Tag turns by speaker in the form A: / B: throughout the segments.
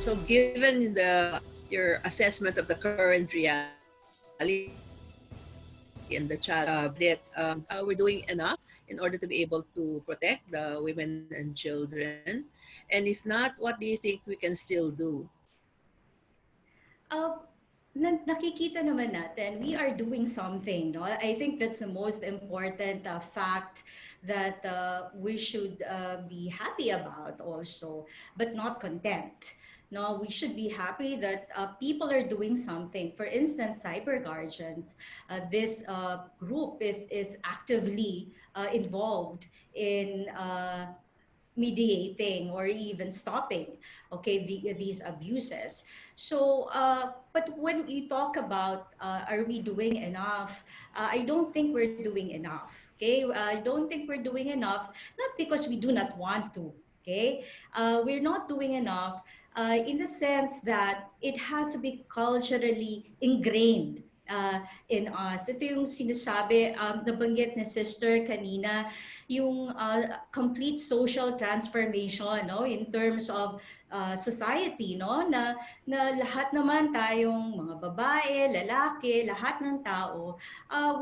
A: So given your assessment of the current reality and the challenge we're doing enough in order to be able to protect the women and children? And if not, what do you think we can still do?
B: Uh, nakikita naman natin, we are doing something. No? I think that's the most important fact that we should be happy about also, but not content. No, we should be happy that people are doing something. For instance, CyberGuardians, this group is actively involved in mediating or even stopping, okay, these abuses. So but when we talk about are we doing enough, I don't think we're doing enough. Okay, I don't think we're doing enough, not because we do not want to. Okay, we're not doing enough in the sense that it has to be culturally ingrained in us. Ito yung sinasabi, nabanggit ni sister kanina, yung complete social transformation, no, in terms of society, no, na lahat naman tayong mga babae, lalaki, lahat ng tao,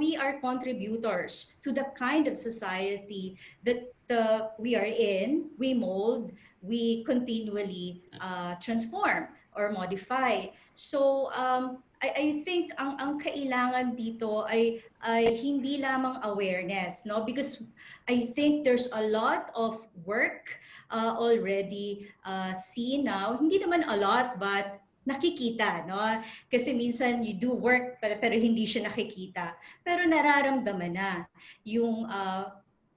B: we are contributors to the kind of society that we are in, we mold, we continually transform or modify. So I think ang kailangan dito ay hindi lamang awareness, no, because I think there's a lot of work already seen now. Hindi naman a lot, but nakikita, no? Kasi minsan you do work pero hindi siya nakikita. Pero nararamdaman na yung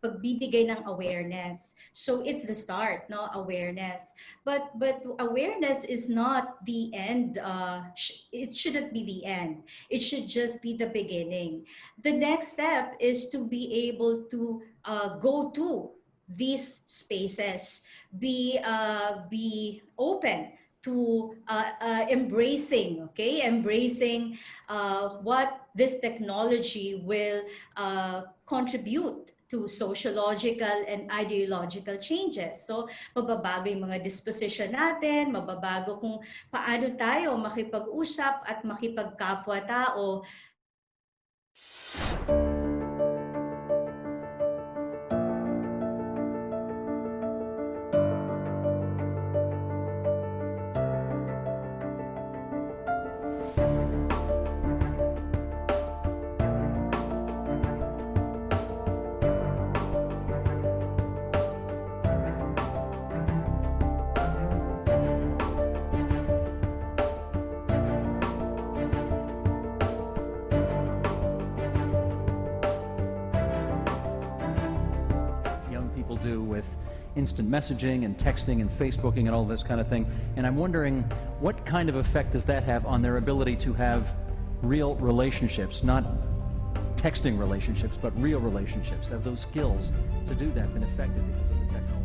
B: pagbibigay ng awareness. So it's the start, no? Awareness. But awareness is not the end. It shouldn't be the end. It should just be the beginning. The next step is to be able to go to these spaces, be open to embracing what this technology will contribute to sociological and ideological changes. So, mababago yung mga disposition natin, mababago kung paano tayo makipag-usap at makipagkapwa-tao.
C: Do with instant messaging and texting and Facebooking and all this kind of thing. And I'm wondering, what kind of effect does that have on their ability to have real relationships, not texting relationships, but real relationships? Have those skills to do that been affected because of the technology?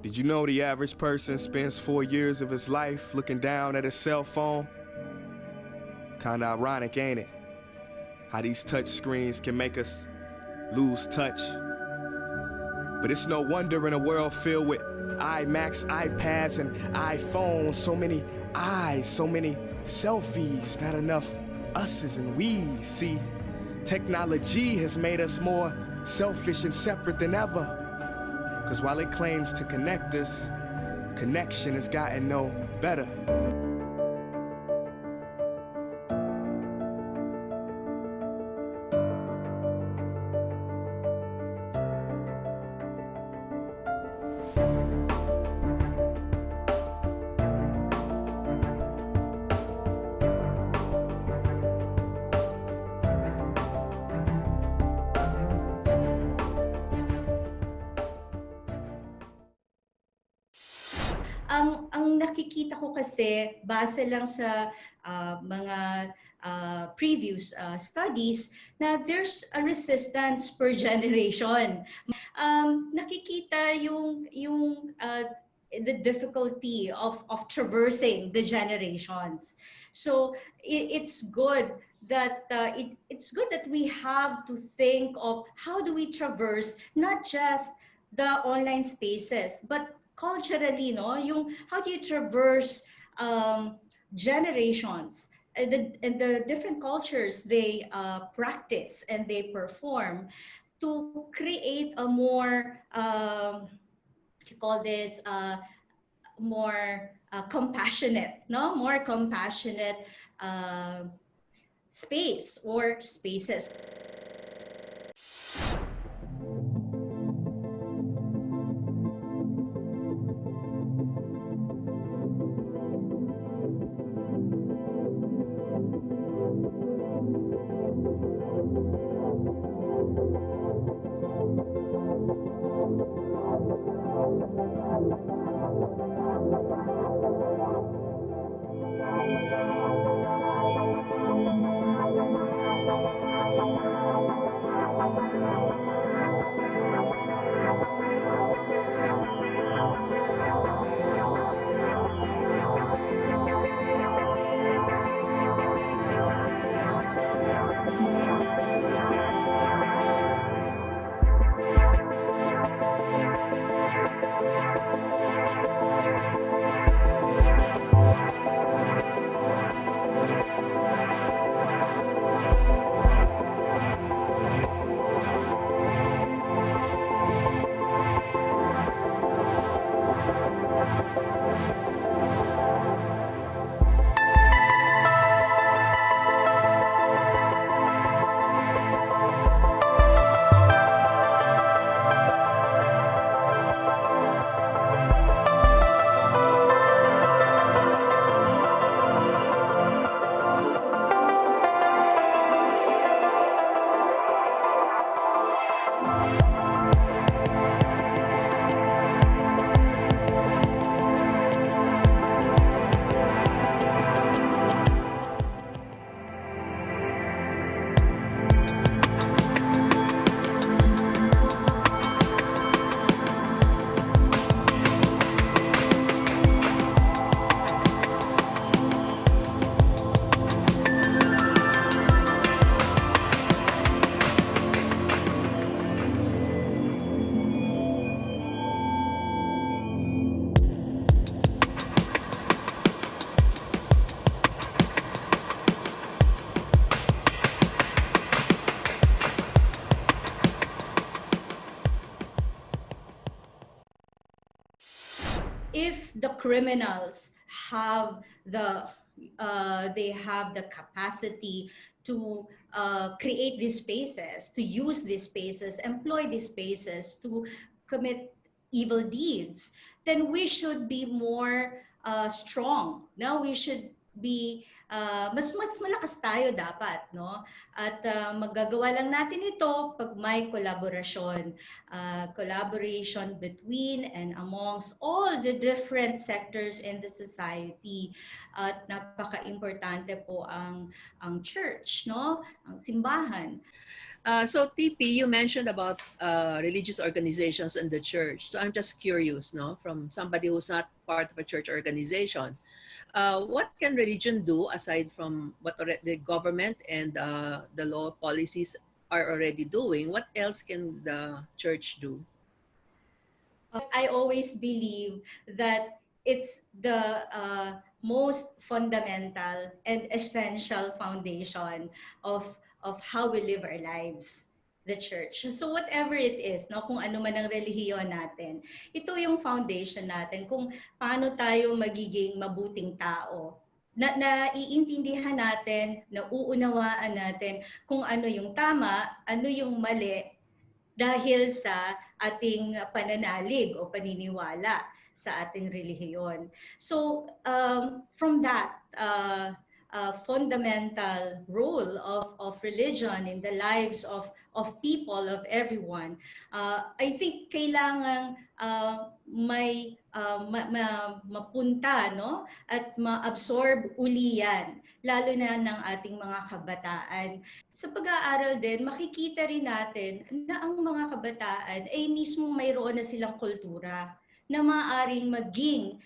D: Did you know the average person spends 4 years of his life looking down at his cell phone? Kinda ironic, ain't it? how these touch screens can make us lose touch. But it's no wonder in a world filled with iMacs, iPads, and iPhones, so many eyes, so many selfies, not enough us's and we's. See, technology has made us more selfish and separate than ever. 'Cause while it claims to connect us, connection has gotten no better.
B: Ang nakikita ko kasi base lang sa mga previous studies na there's a resistance per generation. Nakikita yung the difficulty of traversing the generations. So it's good that it's good that we have to think of how do we traverse not just the online spaces but culturally, no, yung how do you traverse generations and the different cultures they practice and they perform to create a more you call this more compassionate, no, more compassionate space or spaces. If the criminals have they have the capacity to create these spaces, to use these spaces, employ these spaces to commit evil deeds, then we should be more strong. No, we should be mas malakas tayo dapat, no? At magagawa lang natin ito pag may collaboration between and amongst all the different sectors in the society. At napaka-importante po ang church, no? Ang simbahan.
A: So TP, you mentioned about religious organizations in the church. So I'm just curious, no, from somebody who's not part of a church organization. What can religion do aside from what the government and the law policies are already doing? What else can the church do?
B: I always believe that it's the most fundamental and essential foundation of how we live our lives, the church. So whatever it is, no, kung ano man ang relihiyon natin, ito yung foundation natin kung paano tayo magiging mabuting tao. Naiintindihan natin, nauunawaan natin kung ano yung tama, ano yung mali, dahil sa ating pananalig o paniniwala sa ating relihiyon. So from that fundamental role of religion in the lives of people, of everyone, I think kailangan may mapunta, no, at ma-absorb uli yan, lalo na ng ating mga kabataan. Sa pag-aaral din, makikita rin natin na ang mga kabataan ay mismo mayroon na silang kultura na maaaring maging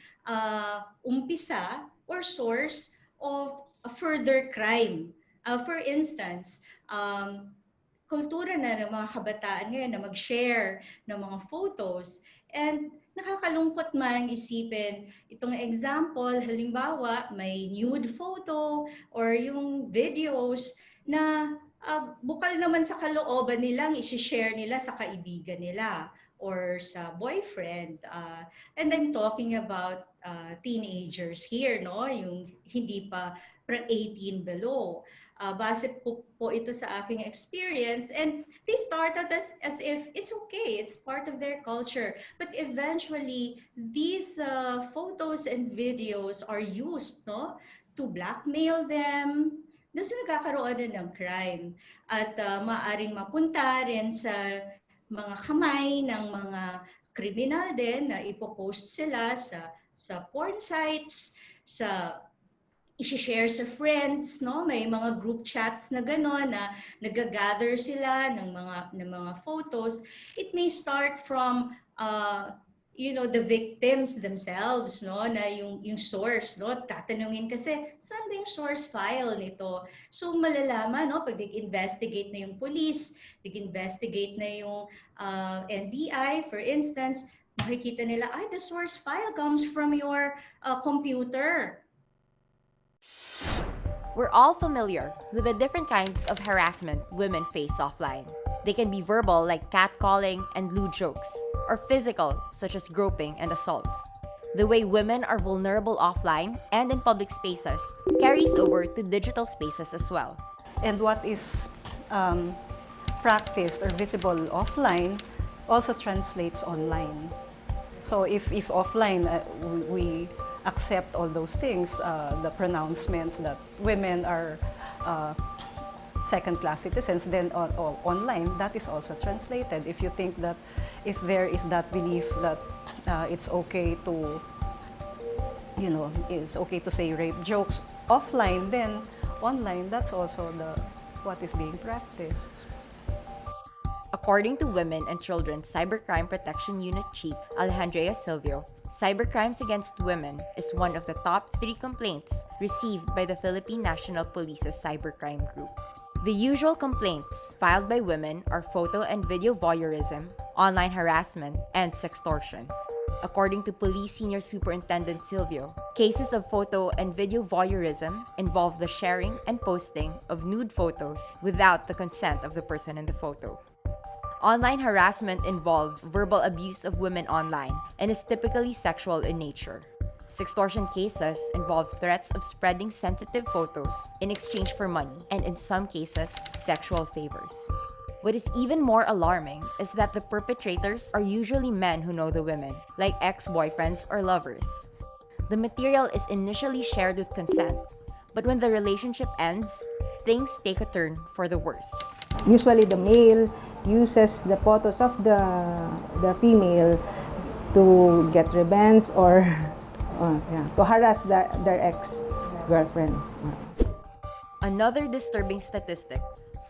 B: umpisa or source of a further crime. For instance, kultura na ng mga kabataan ngayon na mag-share ng mga photos, and nakakalungkot man isipin itong example, halimbawa may nude photo or yung videos na bukal naman sa kalooban nilang i-share nila sa kaibigan nila or sa boyfriend. And I'm talking about teenagers here, no? Yung hindi pa 18 below. Base po ito sa aking experience, and they started as if it's okay, it's part of their culture. But eventually, these photos and videos are used, no, to blackmail them. Doon sila nagkakaroon din ng crime. At maaring mapunta rin sa mga kamay ng mga kriminal din na ipopost sila sa porn sites, sa i-share sa friends, no? May mga group chats na gano'n na nag-gather sila ng mga photos. It may start from the victims themselves, no, na yung source, no, tatanungin kasi saan ba yung source file nito. So malalaman, no, pag nag-investigate na yung police, nag-investigate na yung NBI, for instance, makikita nila, the source file comes from your computer.
E: We're all familiar with the different kinds of harassment women face offline. They can be verbal, like catcalling and lewd jokes, or physical, such as groping and assault. The way women are vulnerable offline and in public spaces carries over to digital spaces as well.
F: And what is practiced or visible offline also translates online. So if offline we accept all those things, the pronouncements that women are second-class citizens, then online, that is also translated. If you think that if there is that belief that it's okay to, it's okay to say rape jokes offline, then online, that's also what is being practiced.
E: According to Women and Children's Cybercrime Protection Unit Chief Alejandra Silvio, cybercrimes against women is one of the top 3 complaints received by the Philippine National Police's Cybercrime Group. The usual complaints filed by women are photo and video voyeurism, online harassment, and sextortion. According to Police Senior Superintendent Silvio, cases of photo and video voyeurism involve the sharing and posting of nude photos without the consent of the person in the photo. Online harassment involves verbal abuse of women online and is typically sexual in nature. Sextortion cases involve threats of spreading sensitive photos in exchange for money and, in some cases, sexual favors. What is even more alarming is that the perpetrators are usually men who know the women, like ex-boyfriends or lovers. The material is initially shared with consent, but when the relationship ends, things take a turn for the worse.
G: Usually the male uses the photos of the female to get revenge or to harass their ex-girlfriends.
E: Another disturbing statistic,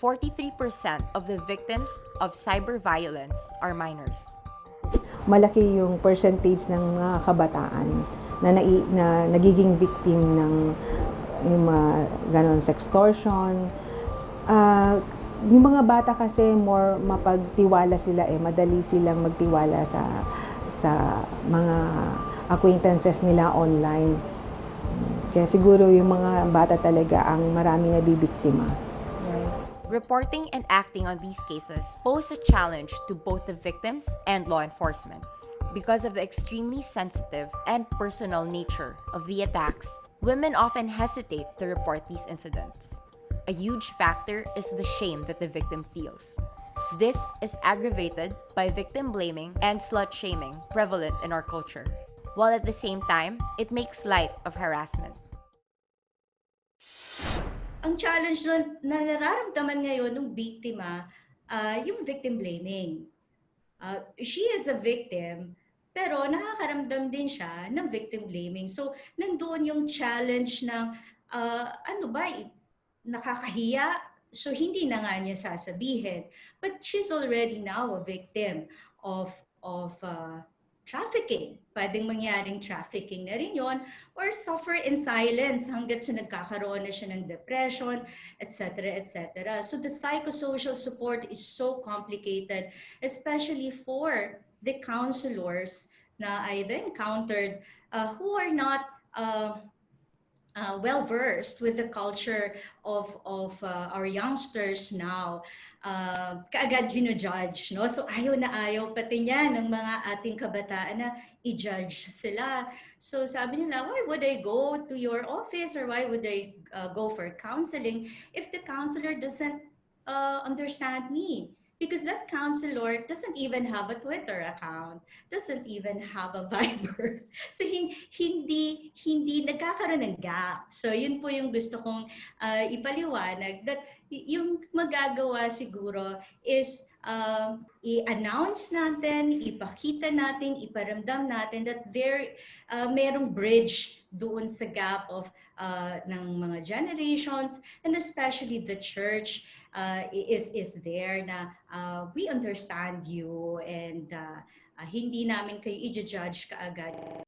E: 43% of the victims of cyber violence are minors.
G: Malaki yung percentage ng mga kabataan na nagiging victim ng yung mga ganon sextortion. Yung mga bata kasi more mapagtiwala sila madali silang magtiwala sa mga acquaintances nila online. Kaya siguro yung mga bata talaga ang marami nabibiktima.
E: Reporting and acting on these cases pose a challenge to both the victims and law enforcement. Because of the extremely sensitive and personal nature of the attacks, women often hesitate to report these incidents. A huge factor is the shame that the victim feels. This is aggravated by victim blaming and slut shaming prevalent in our culture, while at the same time, it makes light of harassment.
B: Ang challenge na nararamdaman ngayon ng biktima, yung victim blaming. She is a victim, pero nakakaramdam din siya ng victim blaming. So, nandoon yung challenge ng, ano ba, nakakahiya, so hindi na nga niya sasabihin. But she's already now a victim of trafficking. Pwedeng mangyaring trafficking na rin yon, or suffer in silence hanggat sa nagkakaroon na siya ng depression, etc., etc. So the psychosocial support is so complicated, especially for the counselors na I've encountered who are not well versed with the culture of our youngsters now. Kaagad ginojudge, no? So ayaw na ayaw pati niya ng mga ating kabataan na i-judge sila. So sabi nila, why would I go to your office, or why would I go for counseling if the counselor doesn't understand me? Because that counselor doesn't even have a Twitter account, doesn't even have a Viber. So hindi nagkakaroon ng gap. So yun po yung gusto kong ipaliwanag, that yung magagawa siguro is i-announce natin, ipakita natin, iparamdam natin that there merong bridge doon sa gap of ng mga generations, and especially the church is there na we understand you, and hindi namin kayo i-judge kaagad